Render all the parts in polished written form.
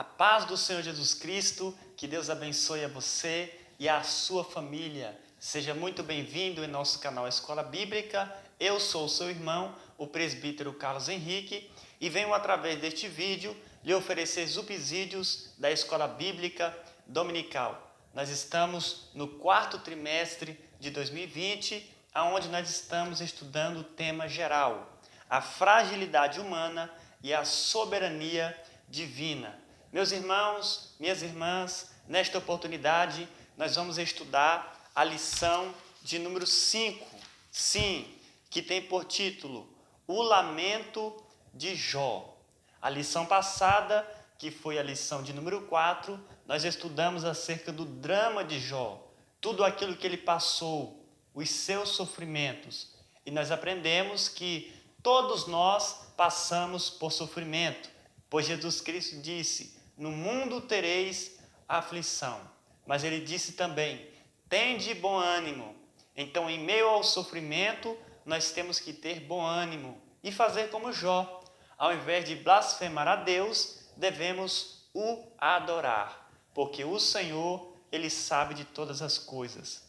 A paz do Senhor Jesus Cristo, que Deus abençoe a você e a sua família. Seja muito bem-vindo em nosso canal Escola Bíblica. Eu sou o seu irmão, o presbítero Carlos Henrique, e venho através deste vídeo lhe oferecer subsídios da Escola Bíblica Dominical. Nós estamos no quarto trimestre de 2020, onde nós estamos estudando o tema geral, a fragilidade humana e a soberania divina. Meus irmãos, minhas irmãs, nesta oportunidade nós vamos estudar a lição de número 5, sim, que tem por título O Lamento de Jó. A lição passada, que foi a lição de número 4, nós estudamos acerca do drama de Jó, tudo aquilo que ele passou, os seus sofrimentos. E nós aprendemos que todos nós passamos por sofrimento, pois Jesus Cristo disse: no mundo tereis aflição. Mas ele disse também: tende bom ânimo. Então, em meio ao sofrimento, nós temos que ter bom ânimo e fazer como Jó. Ao invés de blasfemar a Deus, devemos o adorar, porque o Senhor, Ele sabe de todas as coisas.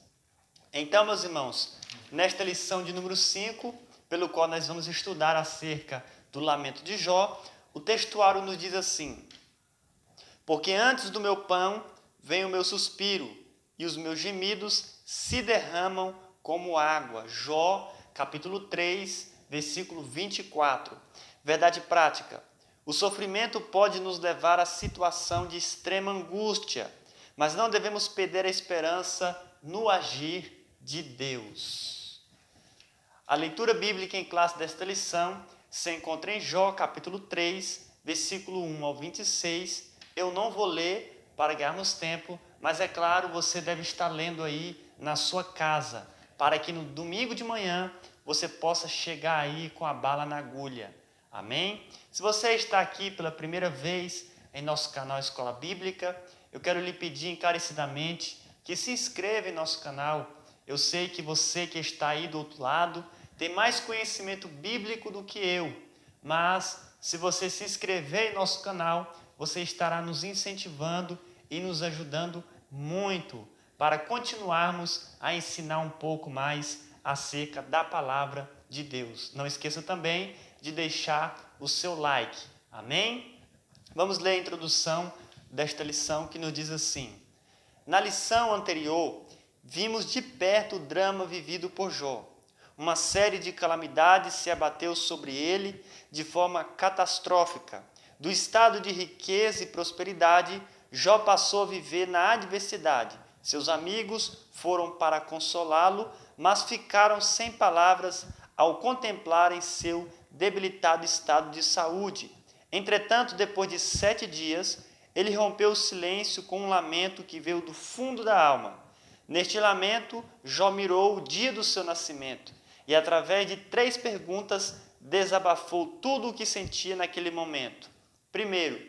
Então, meus irmãos, nesta lição de número 5, pelo qual nós vamos estudar acerca do lamento de Jó, o textuário nos diz assim: porque antes do meu pão vem o meu suspiro, e os meus gemidos se derramam como água. Jó, capítulo 3, versículo 24. Verdade prática: o sofrimento pode nos levar à situação de extrema angústia, mas não devemos perder a esperança no agir de Deus. A leitura bíblica em classe desta lição se encontra em Jó, capítulo 3, versículo 1 ao 26. Eu não vou ler para ganharmos tempo, mas é claro, você deve estar lendo aí na sua casa, para que no domingo de manhã você possa chegar aí com a bala na agulha. Amém? Se você está aqui pela primeira vez em nosso canal Escola Bíblica, eu quero lhe pedir encarecidamente que se inscreva em nosso canal. Eu sei que você que está aí do outro lado tem mais conhecimento bíblico do que eu, mas se você se inscrever em nosso canal, você estará nos incentivando e nos ajudando muito para continuarmos a ensinar um pouco mais acerca da palavra de Deus. Não esqueça também de deixar o seu like. Amém? Vamos ler a introdução desta lição que nos diz assim: na lição anterior, vimos de perto o drama vivido por Jó. Uma série de calamidades se abateu sobre ele de forma catastrófica. Do estado de riqueza e prosperidade, Jó passou a viver na adversidade. Seus amigos foram para consolá-lo, mas ficaram sem palavras ao contemplarem seu debilitado estado de saúde. Entretanto, depois de 7 dias, ele rompeu o silêncio com um lamento que veio do fundo da alma. Neste lamento, Jó mirou o dia do seu nascimento e, através de 3 perguntas, desabafou tudo o que sentia naquele momento. Primeiro,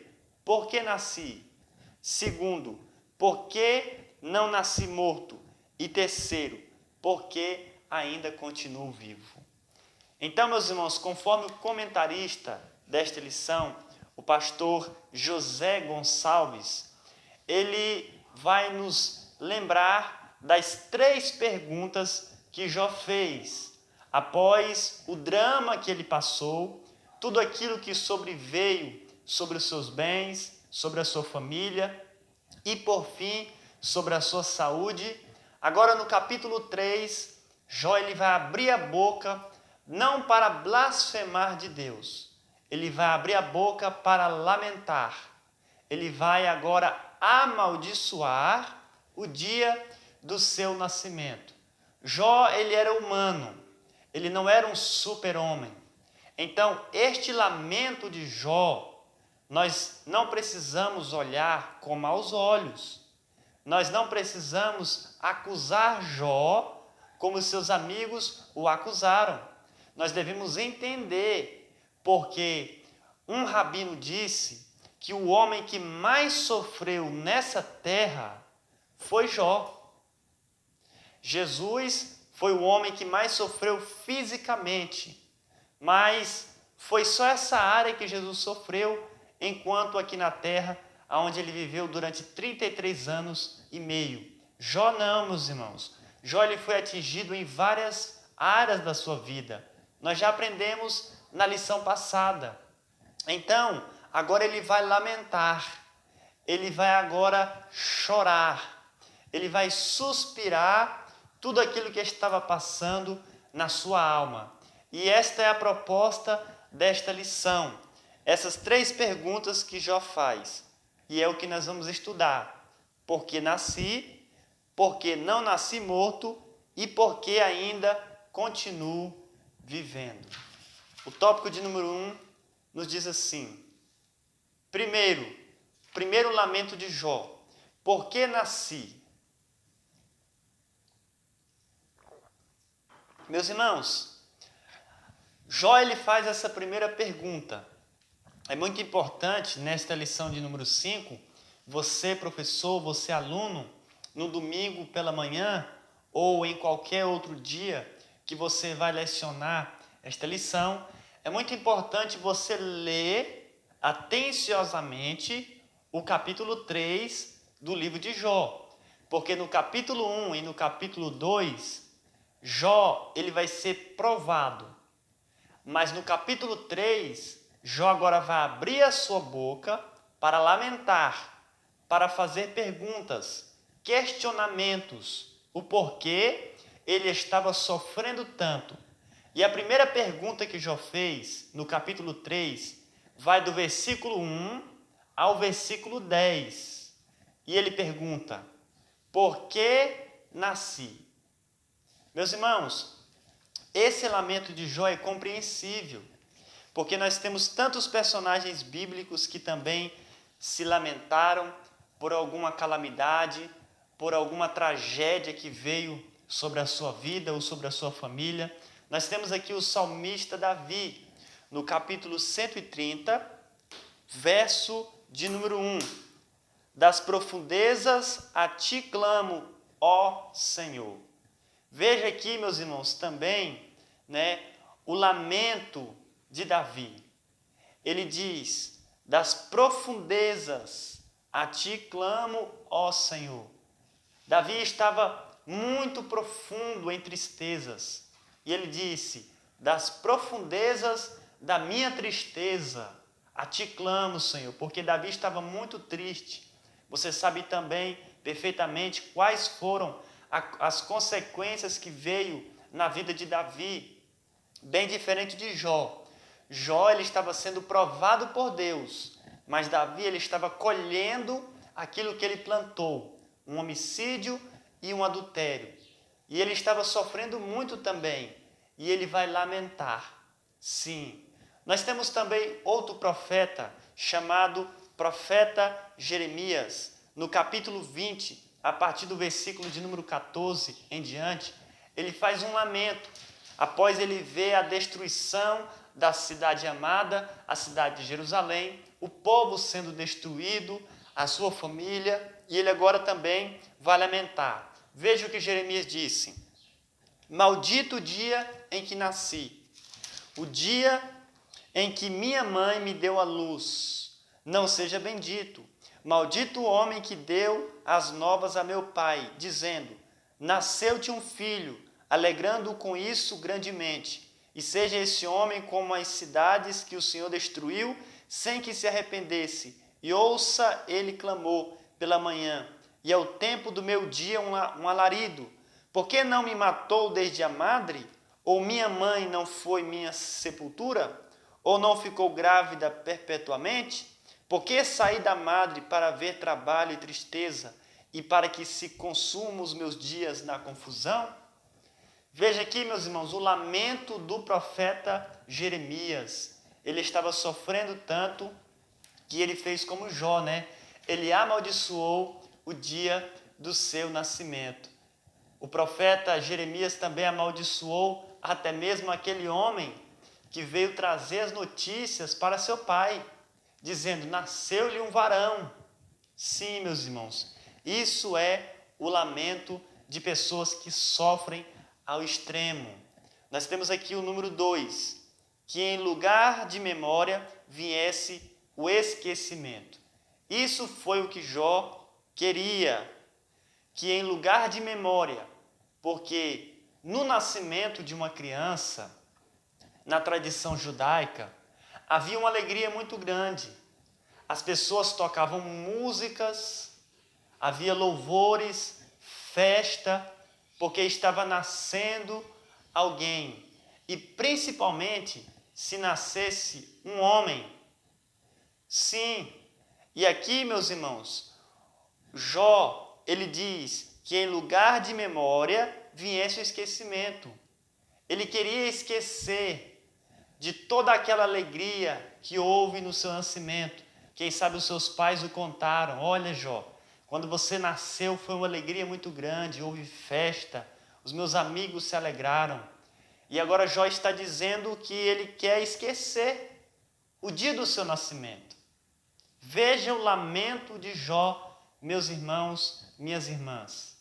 por que nasci? Segundo, por que não nasci morto? E terceiro, por que ainda continuo vivo? Então, meus irmãos, conforme o comentarista desta lição, o pastor José Gonçalves, ele vai nos lembrar das 3 perguntas que Jó fez após o drama que ele passou, tudo aquilo que sobreveio sobre os seus bens, sobre a sua família e, por fim, sobre a sua saúde. Agora, no capítulo 3, Jó ele vai abrir a boca não para blasfemar de Deus, ele vai abrir a boca para lamentar. Ele vai agora amaldiçoar o dia do seu nascimento. Jó, ele era humano, ele não era um super-homem. Então, este lamento de Jó, nós não precisamos olhar com maus olhos. Nós não precisamos acusar Jó como seus amigos o acusaram. Nós devemos entender, porque um rabino disse que o homem que mais sofreu nessa terra foi Jó. Jesus foi o homem que mais sofreu fisicamente, mas foi só essa área que Jesus sofreu, enquanto aqui na terra onde ele viveu durante 33 anos e meio. Jó não, meus irmãos. Jó ele foi atingido em várias áreas da sua vida. Nós já aprendemos na lição passada. Então, agora ele vai lamentar. Ele vai agora chorar. Ele vai suspirar tudo aquilo que estava passando na sua alma. E esta é a proposta desta lição. Essas 3 perguntas que Jó faz. E é o que nós vamos estudar. Por que nasci? Por que não nasci morto? E por que ainda continuo vivendo? O tópico de número 1 nos diz assim. Primeiro lamento de Jó. Por que nasci? Meus irmãos, Jó ele faz essa primeira pergunta. É muito importante nesta lição de número 5, você professor, você aluno, no domingo pela manhã ou em qualquer outro dia que você vai lecionar esta lição, é muito importante você ler atenciosamente o capítulo 3 do livro de Jó. Porque no capítulo 1 e no capítulo 2, Jó ele vai ser provado. Mas no capítulo 3, Jó agora vai abrir a sua boca para lamentar, para fazer perguntas, questionamentos, o porquê ele estava sofrendo tanto. E a primeira pergunta que Jó fez no capítulo 3 vai do versículo 1 ao versículo 10. E ele pergunta: por que nasci? Meus irmãos, esse lamento de Jó é compreensível, porque nós temos tantos personagens bíblicos que também se lamentaram por alguma calamidade, por alguma tragédia que veio sobre a sua vida ou sobre a sua família. Nós temos aqui o salmista Davi, no capítulo 130, verso de número 1. Das profundezas a ti clamo, ó Senhor. Veja aqui, meus irmãos, também, o lamento de Davi. Ele diz: das profundezas a ti clamo, ó Senhor. Davi estava muito profundo em tristezas. E ele disse: das profundezas da minha tristeza a ti clamo, Senhor. Porque Davi estava muito triste. Você sabe também perfeitamente quais foram as consequências que veio na vida de Davi, bem diferente de Jó. Jó ele estava sendo provado por Deus, mas Davi ele estava colhendo aquilo que ele plantou, um homicídio e um adultério. E ele estava sofrendo muito também, e ele vai lamentar. Sim, nós temos também outro profeta, chamado profeta Jeremias, no capítulo 20, a partir do versículo de número 14 em diante, ele faz um lamento, após ele ver a destruição da cidade amada, a cidade de Jerusalém, o povo sendo destruído, a sua família, e ele agora também vai lamentar. Veja o que Jeremias disse: maldito o dia em que nasci, o dia em que minha mãe me deu à luz, não seja bendito. Maldito o homem que deu as novas a meu pai, dizendo: nasceu-te um filho, alegrando-o com isso grandemente. E seja esse homem como as cidades que o Senhor destruiu, sem que se arrependesse. E ouça ele clamor pela manhã, e ao tempo do meu dia um alarido. Por que não me matou desde a madre? Ou minha mãe não foi minha sepultura? Ou não ficou grávida perpetuamente? Por que saí da madre para ver trabalho e tristeza, e para que se consumam os meus dias na confusão? Veja aqui, meus irmãos, o lamento do profeta Jeremias. Ele estava sofrendo tanto que ele fez como Jó, Ele amaldiçoou o dia do seu nascimento. O profeta Jeremias também amaldiçoou até mesmo aquele homem que veio trazer as notícias para seu pai, dizendo: nasceu-lhe um varão. Sim, meus irmãos, isso é o lamento de pessoas que sofrem ao extremo. Nós temos aqui o número 2, que em lugar de memória viesse o esquecimento. Isso foi o que Jó queria, que em lugar de memória, porque no nascimento de uma criança, na tradição judaica, havia uma alegria muito grande. As pessoas tocavam músicas, havia louvores, festa, porque estava nascendo alguém. E principalmente se nascesse um homem. Sim, e aqui, meus irmãos, Jó, ele diz que em lugar de memória viesse o esquecimento. Ele queria esquecer de toda aquela alegria que houve no seu nascimento. Quem sabe os seus pais o contaram. Olha, Jó, quando você nasceu foi uma alegria muito grande, houve festa, os meus amigos se alegraram. E agora Jó está dizendo que ele quer esquecer o dia do seu nascimento. Veja o lamento de Jó, meus irmãos, minhas irmãs.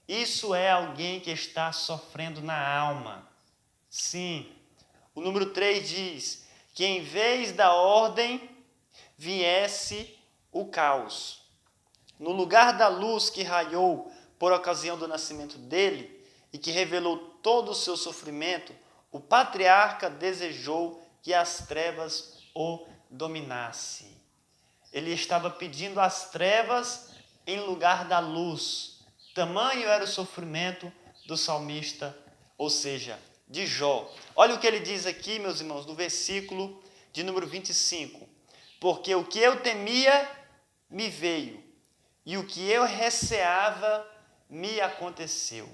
Isso é alguém que está sofrendo na alma. Sim, o número 3 diz que em vez da ordem viesse o caos. No lugar da luz que raiou por ocasião do nascimento dele e que revelou todo o seu sofrimento, o patriarca desejou que as trevas o dominassem. Ele estava pedindo as trevas em lugar da luz. Tamanho era o sofrimento do salmista, ou seja, de Jó. Olha o que ele diz aqui, meus irmãos, no versículo de número 25. Porque o que eu temia me veio, e o que eu receava me aconteceu.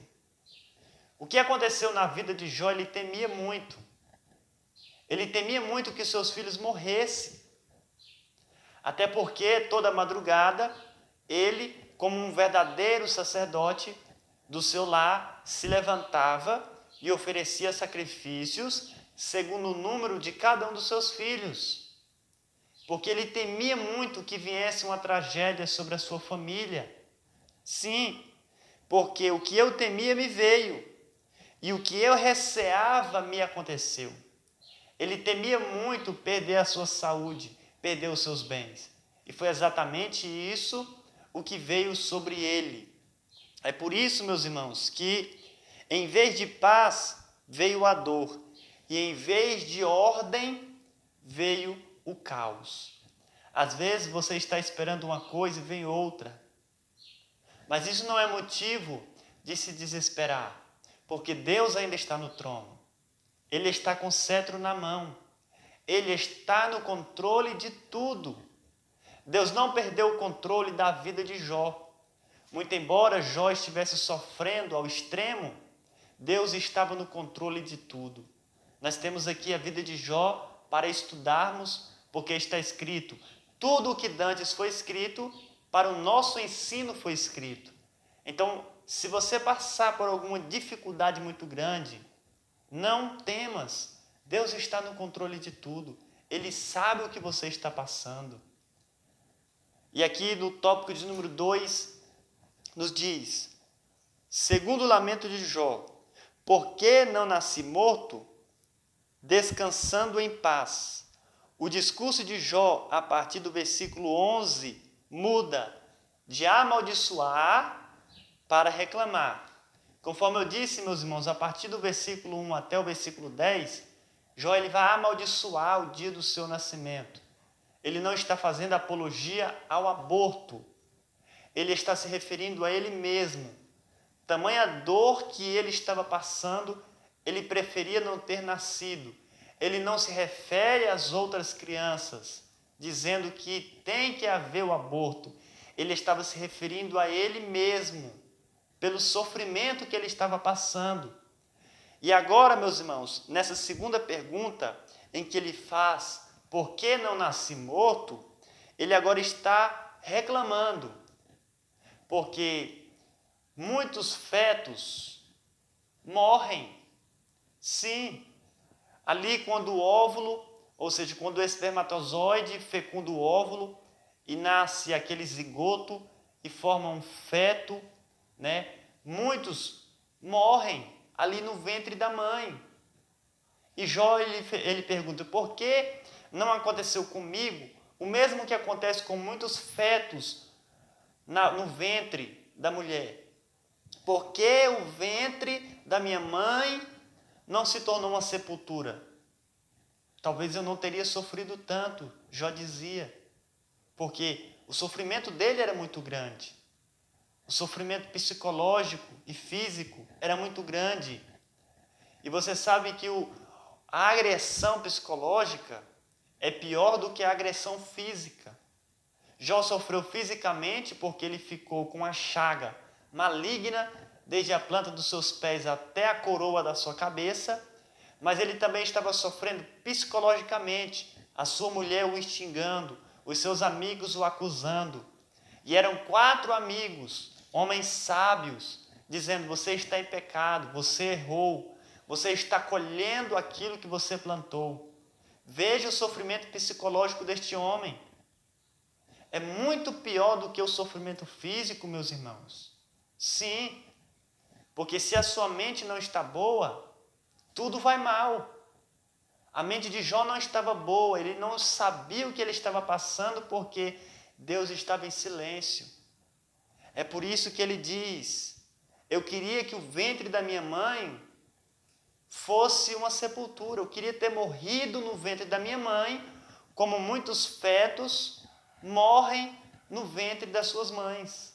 O que aconteceu na vida de Jó, ele temia muito. Ele temia muito que seus filhos morressem. Até porque toda madrugada, ele, como um verdadeiro sacerdote do seu lar, se levantava e oferecia sacrifícios segundo o número de cada um dos seus filhos. Porque ele temia muito que viesse uma tragédia sobre a sua família. Sim, porque o que eu temia me veio, e o que eu receava me aconteceu. Ele temia muito perder a sua saúde, perder os seus bens. E foi exatamente isso o que veio sobre ele. É por isso, meus irmãos, que em vez de paz veio a dor, e em vez de ordem veio o caos. Às vezes você está esperando uma coisa e vem outra. Mas isso não é motivo de se desesperar, porque Deus ainda está no trono. Ele está com o cetro na mão. Ele está no controle de tudo. Deus não perdeu o controle da vida de Jó. Muito embora Jó estivesse sofrendo ao extremo, Deus estava no controle de tudo. Nós temos aqui a vida de Jó para estudarmos, porque está escrito: tudo o que dantes foi escrito, para o nosso ensino foi escrito. Então, se você passar por alguma dificuldade muito grande, não temas. Deus está no controle de tudo. Ele sabe o que você está passando. E aqui no tópico de número 2, nos diz: segundo o lamento de Jó, por que não nasci morto, descansando em paz? O discurso de Jó, a partir do versículo 11, muda de amaldiçoar para reclamar. Conforme eu disse, meus irmãos, a partir do versículo 1 até o versículo 10, Jó ele vai amaldiçoar o dia do seu nascimento. Ele não está fazendo apologia ao aborto. Ele está se referindo a ele mesmo. Tamanha dor que ele estava passando, ele preferia não ter nascido. Ele não se refere às outras crianças, dizendo que tem que haver o aborto. Ele estava se referindo a ele mesmo, pelo sofrimento que ele estava passando. E agora, meus irmãos, nessa segunda pergunta, em que ele faz, por que não nasci morto? Ele agora está reclamando, porque muitos fetos morrem. Sim, ali quando o óvulo, ou seja, quando o espermatozoide fecunda o óvulo e nasce aquele zigoto e forma um feto, né? Muitos morrem ali no ventre da mãe. E Jó ele pergunta: por que não aconteceu comigo O mesmo que acontece com muitos fetos no ventre da mulher. Por que o ventre da minha mãe não se tornou uma sepultura? Talvez eu não teria sofrido tanto, Jó dizia, porque o sofrimento dele era muito grande. O sofrimento psicológico e físico era muito grande. E você sabe que a agressão psicológica é pior do que a agressão física. Jó sofreu fisicamente porque ele ficou com uma chaga maligna desde a planta dos seus pés até a coroa da sua cabeça, mas ele também estava sofrendo psicologicamente, a sua mulher o xingando, os seus amigos o acusando. E eram 4 amigos, homens sábios, dizendo: você está em pecado, você errou, você está colhendo aquilo que você plantou. Veja o sofrimento psicológico deste homem. É muito pior do que o sofrimento físico, meus irmãos. Sim, porque se a sua mente não está boa, tudo vai mal. A mente de Jó não estava boa, ele não sabia o que ele estava passando porque Deus estava em silêncio. É por isso que ele diz: eu queria que o ventre da minha mãe fosse uma sepultura, eu queria ter morrido no ventre da minha mãe, como muitos fetos morrem no ventre das suas mães.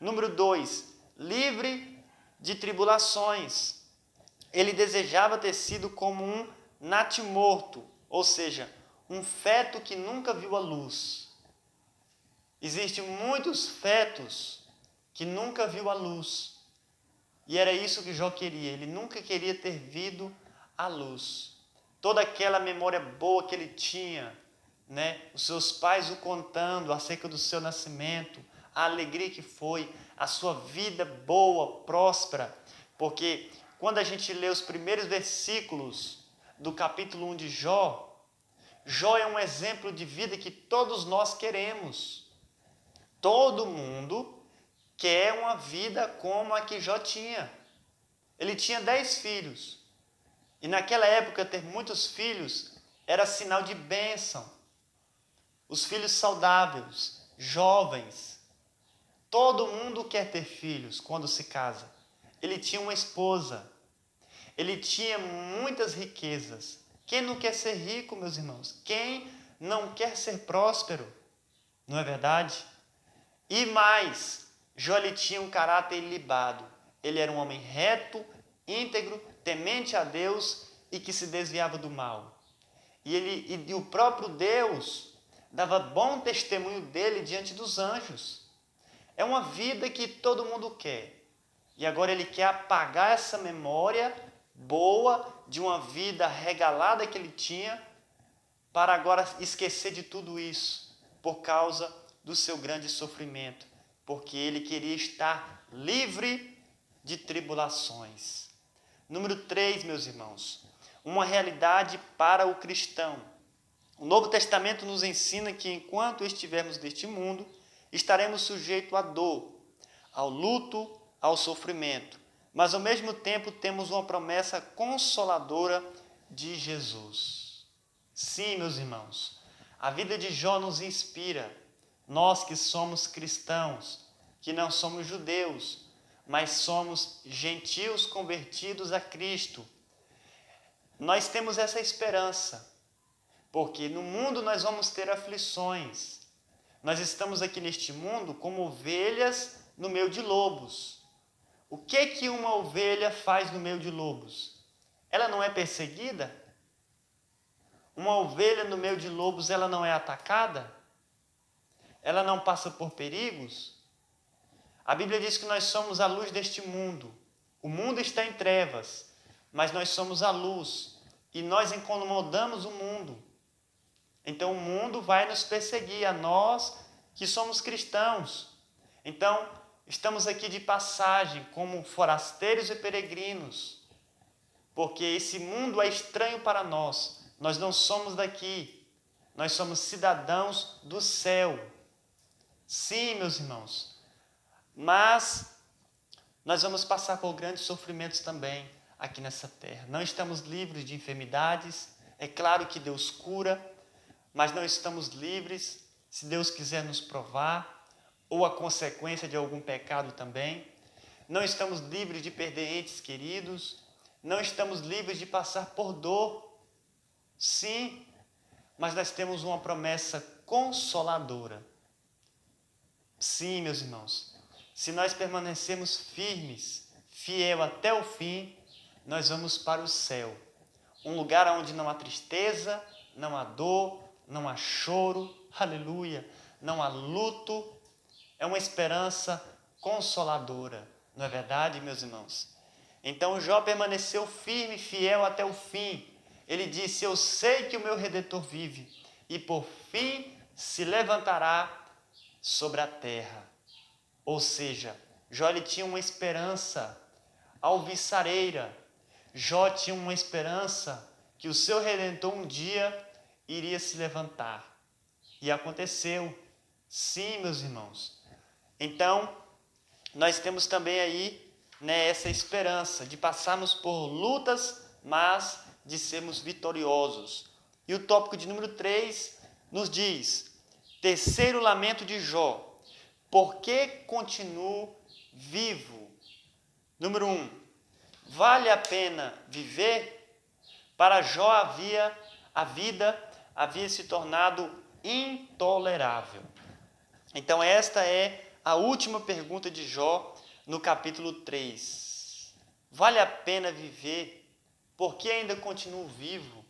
Número 2, livre de tribulações. Ele desejava ter sido como um natimorto, ou seja, um feto que nunca viu a luz. Existem muitos fetos que nunca viu a luz. E era isso que Jó queria, ele nunca queria ter visto a luz. Toda aquela memória boa que ele tinha, os seus pais o contando acerca do seu nascimento, a alegria que foi, a sua vida boa, próspera, porque quando a gente lê os primeiros versículos do capítulo 1 de Jó, Jó é um exemplo de vida que todos nós queremos. Todo mundo quer uma vida como a que Jó tinha. Ele tinha 10 filhos. E naquela época ter muitos filhos era sinal de bênção. Os filhos saudáveis, jovens. Todo mundo quer ter filhos quando se casa. Ele tinha uma esposa. Ele tinha muitas riquezas. Quem não quer ser rico, meus irmãos? Quem não quer ser próspero? Não é verdade? E mais, Jó ele tinha um caráter ilibado. Ele era um homem reto, íntegro, temente a Deus e que se desviava do mal. E o próprio Deus dava bom testemunho dele diante dos anjos. É uma vida que todo mundo quer. E agora ele quer apagar essa memória boa de uma vida regalada que ele tinha para agora esquecer de tudo isso por causa do seu grande sofrimento, porque ele queria estar livre de tribulações. Número 3, meus irmãos, uma realidade para o cristão. O Novo Testamento nos ensina que enquanto estivermos neste mundo, estaremos sujeitos à dor, ao luto, ao sofrimento, mas ao mesmo tempo temos uma promessa consoladora de Jesus. Sim, meus irmãos, a vida de Jó nos inspira, nós que somos cristãos, que não somos judeus, mas somos gentios convertidos a Cristo. Nós temos essa esperança, porque no mundo nós vamos ter aflições. Nós estamos aqui neste mundo como ovelhas no meio de lobos. O que uma ovelha faz no meio de lobos? Ela não é perseguida? Uma ovelha no meio de lobos, ela não é atacada? Ela não passa por perigos? A Bíblia diz que nós somos a luz deste mundo. O mundo está em trevas, mas nós somos a luz e nós incomodamos o mundo. Então o mundo vai nos perseguir, a nós que somos cristãos. Então, estamos aqui de passagem, como forasteiros e peregrinos, porque esse mundo é estranho para nós. Nós não somos daqui, nós somos cidadãos do céu. Sim, meus irmãos, mas nós vamos passar por grandes sofrimentos também aqui nessa terra. Não estamos livres de enfermidades, é claro que Deus cura, mas não estamos livres, se Deus quiser nos provar, ou a consequência de algum pecado também. Não estamos livres de perder entes queridos, não estamos livres de passar por dor. Sim, mas nós temos uma promessa consoladora. Sim, meus irmãos, se nós permanecermos firmes, fiel até o fim, nós vamos para o céu. Um lugar onde não há tristeza, não há dor, não há choro, aleluia, não há luto. É uma esperança consoladora, não é verdade, meus irmãos? Então Jó permaneceu firme e fiel até o fim. Ele disse: eu sei que o meu Redentor vive e por fim se levantará sobre a terra. Ou seja, Jó ele tinha uma esperança alvissareira. Jó tinha uma esperança que o seu Redentor um dia iria se levantar. E aconteceu. Sim, meus irmãos. Então, nós temos também aí, essa esperança de passarmos por lutas, mas de sermos vitoriosos. E o tópico de número 3 nos diz: terceiro lamento de Jó, por que continuo vivo? Número 1, vale a pena viver? Para Jó a vida havia se tornado intolerável. Então esta é a última pergunta de Jó no capítulo 3. Vale a pena viver? Por que ainda continuo vivo?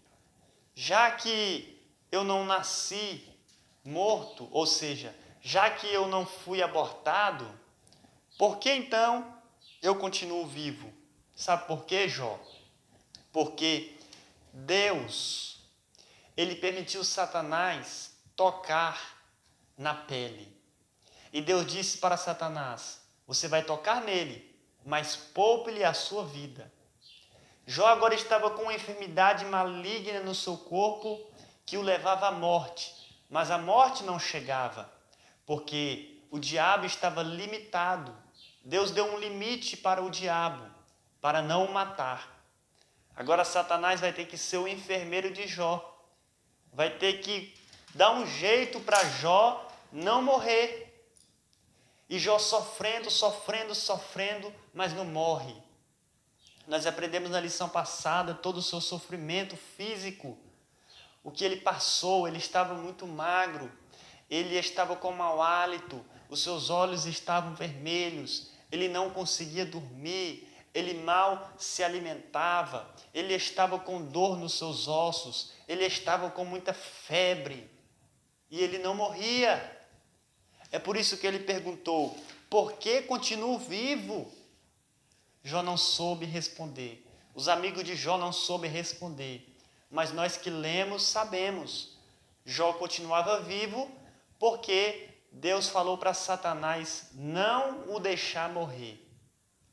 Já que eu não nasci morto, ou seja, já que eu não fui abortado, por que então eu continuo vivo? Sabe por quê, Jó? Porque Deus, ele permitiu Satanás tocar na pele. E Deus disse para Satanás: você vai tocar nele, mas poupe-lhe a sua vida. Jó agora estava com uma enfermidade maligna no seu corpo que o levava à morte, mas a morte não chegava, porque o diabo estava limitado. Deus deu um limite para o diabo, para não o matar. Agora Satanás vai ter que ser o enfermeiro de Jó. Vai ter que dar um jeito para Jó não morrer. E Jó sofrendo, mas não morre. Nós aprendemos na lição passada todo o seu sofrimento físico. O que ele passou, ele estava muito magro. Ele estava com mau hálito. Os seus olhos estavam vermelhos. Ele não conseguia dormir. Ele mal se alimentava. Ele estava com dor nos seus ossos. Ele estava com muita febre. E ele não morria. É por isso que ele perguntou: por que continuo vivo? Jó não soube responder. Os amigos de Jó não soube responder. Mas nós que lemos sabemos. Jó continuava vivo porque Deus falou para Satanás não o deixar morrer.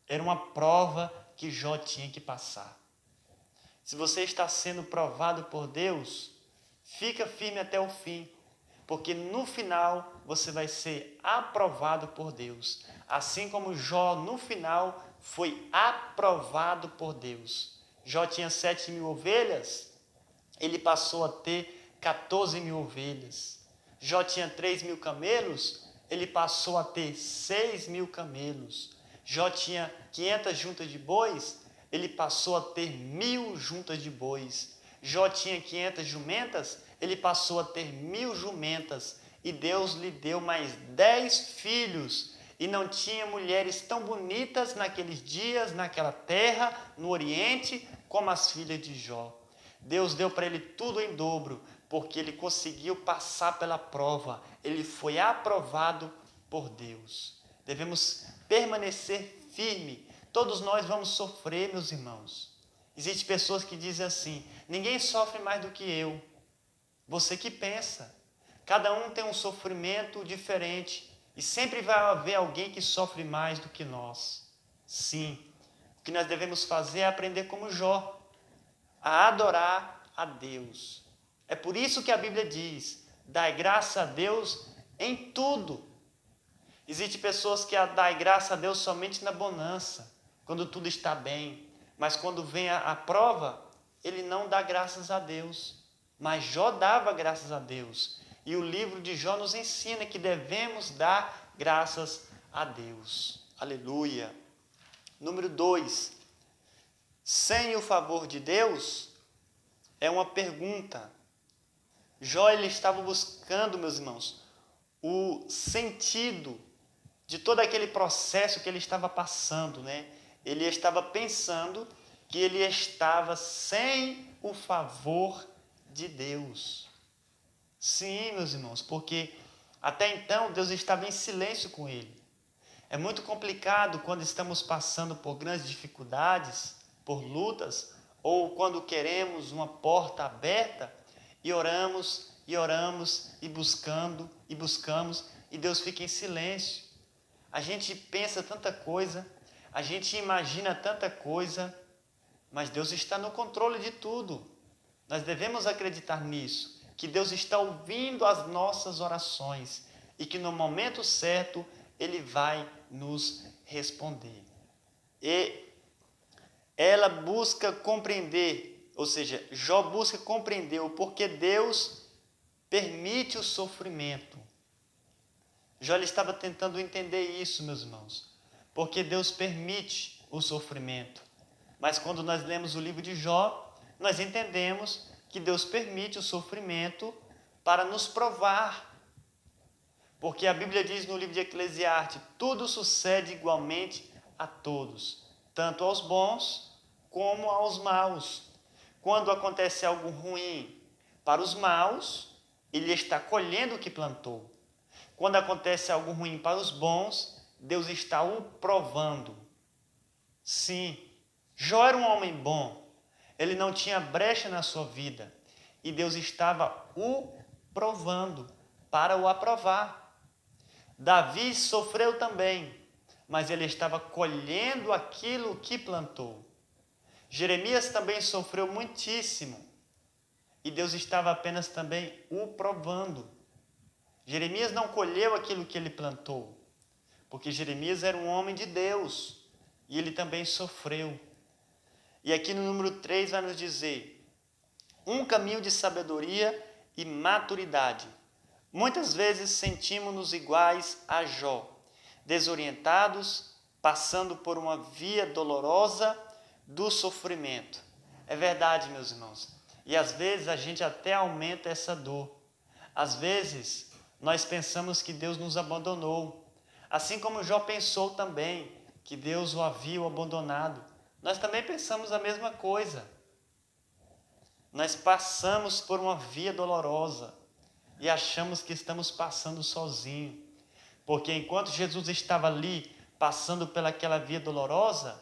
Era uma prova que Jó tinha que passar. Se você está sendo provado por Deus, fica firme até o fim. Porque no final você vai ser aprovado por Deus. Assim como Jó no final foi aprovado por Deus. Jó tinha 7.000 ovelhas, ele passou a ter 14.000 ovelhas. Jó tinha 3.000 camelos, ele passou a ter 6.000 camelos. Jó tinha 500 juntas de bois, ele passou a ter 1.000 juntas de bois. Jó tinha 500 jumentas, ele passou a ter 1.000 jumentas. E Deus lhe deu mais 10 filhos. E não tinha mulheres tão bonitas naqueles dias, naquela terra, no Oriente, como as filhas de Jó. Deus deu para ele tudo em dobro, porque ele conseguiu passar pela prova. Ele foi aprovado por Deus. Devemos permanecer firme. Todos nós vamos sofrer, meus irmãos. Existem pessoas que dizem assim: ninguém sofre mais do que eu. Você que pensa. Cada um tem um sofrimento diferente. E sempre vai haver alguém que sofre mais do que nós. Sim. O que nós devemos fazer é aprender como Jó, a adorar a Deus. É por isso que a Bíblia diz: dai graça a Deus em tudo. Existem pessoas que dão graça a Deus somente na bonança, quando tudo está bem. Mas quando vem a prova, ele não dá graças a Deus. mas Jó dava graças a Deus. E o livro de Jó nos ensina que devemos dar graças a Deus. Aleluia. Número 2. Sem o favor de Deus é uma pergunta. Jó ele estava buscando, meus irmãos, o sentido de todo aquele processo que ele estava passando, né? Ele estava pensando que ele estava sem o favor de Deus. Sim, meus irmãos, porque até então Deus estava em silêncio com ele. É muito complicado quando estamos passando por grandes dificuldades, por lutas, ou quando queremos uma porta aberta e oramos, e buscamos, e Deus fica em silêncio. A gente pensa tanta coisa, a gente imagina tanta coisa, mas Deus está no controle de tudo. Nós devemos acreditar nisso, que Deus está ouvindo as nossas orações e que no momento certo Ele vai nos responder. E ela busca compreender, ou seja, Jó busca compreender o porquê Deus permite o sofrimento. Jó estava tentando entender isso, meus irmãos, porque Deus permite o sofrimento. Mas quando nós lemos o livro de Jó, nós entendemos que Deus permite o sofrimento para nos provar. Porque a Bíblia diz no livro de Eclesiastes, tudo sucede igualmente a todos, tanto aos bons como aos maus. Quando acontece algo ruim para os maus, ele está colhendo o que plantou. Quando acontece algo ruim para os bons, Deus está o provando. Sim, Jó era um homem bom, ele não tinha brecha na sua vida, e Deus estava o provando para o aprovar. Davi sofreu também, mas ele estava colhendo aquilo que plantou. Jeremias também sofreu muitíssimo, e Deus estava apenas também o provando. Jeremias não colheu aquilo que ele plantou, porque Jeremias era um homem de Deus, e ele também sofreu. E aqui no número 3 vai nos dizer, um caminho de sabedoria e maturidade. Muitas vezes sentimos-nos iguais a Jó, desorientados, passando por uma via dolorosa do sofrimento. É verdade, meus irmãos. E às vezes a gente até aumenta essa dor. Às vezes nós pensamos que Deus nos abandonou. Assim como Jó pensou também que Deus o havia abandonado. Nós também pensamos a mesma coisa. Nós passamos por uma via dolorosa e achamos que estamos passando sozinho. Porque enquanto Jesus estava ali, passando pelaquela via dolorosa,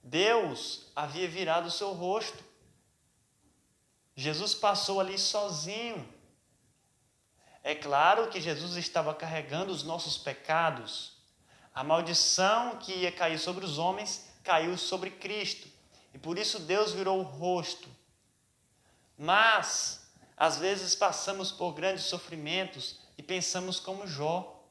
Deus havia virado o seu rosto. Jesus passou ali sozinho. É claro que Jesus estava carregando os nossos pecados. A maldição que ia cair sobre os homens, caiu sobre Cristo. E por isso Deus virou o rosto. Mas, às vezes passamos por grandes sofrimentos e pensamos como Jó.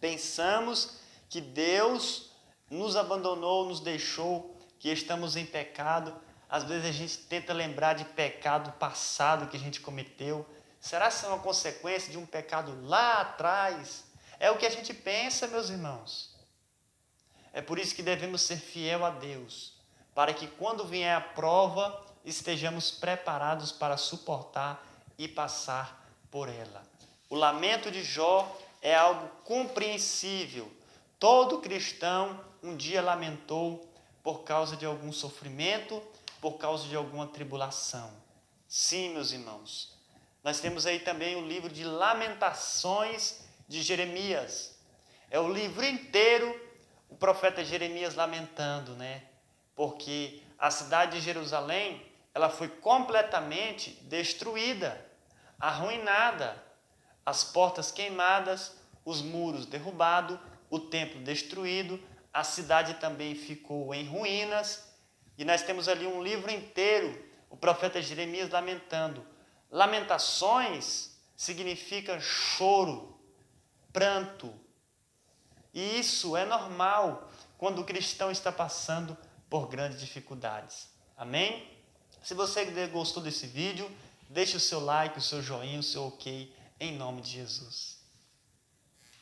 Pensamos que Deus nos abandonou, nos deixou, que estamos em pecado. Às vezes a gente tenta lembrar de pecado passado que a gente cometeu. Será que isso é uma consequência de um pecado lá atrás? É o que a gente pensa, meus irmãos. É por isso que devemos ser fiel a Deus, para que quando vier a prova, estejamos preparados para suportar e passar por ela. O lamento de Jó é algo compreensível. Todo cristão um dia lamentou por causa de algum sofrimento, por causa de alguma tribulação. Sim, meus irmãos. Nós temos aí também o livro de Lamentações de Jeremias. É o livro inteiro o profeta Jeremias lamentando, né? Porque a cidade de Jerusalém, ela foi completamente destruída, arruinada. As portas queimadas, os muros derrubados, o templo destruído, a cidade também ficou em ruínas. E nós temos ali um livro inteiro, o profeta Jeremias lamentando. Lamentações significa choro, pranto. E isso é normal quando o cristão está passando por grandes dificuldades. Amém? Se você gostou desse vídeo, Deixe o seu like, o seu joinha, o seu ok, em nome de Jesus.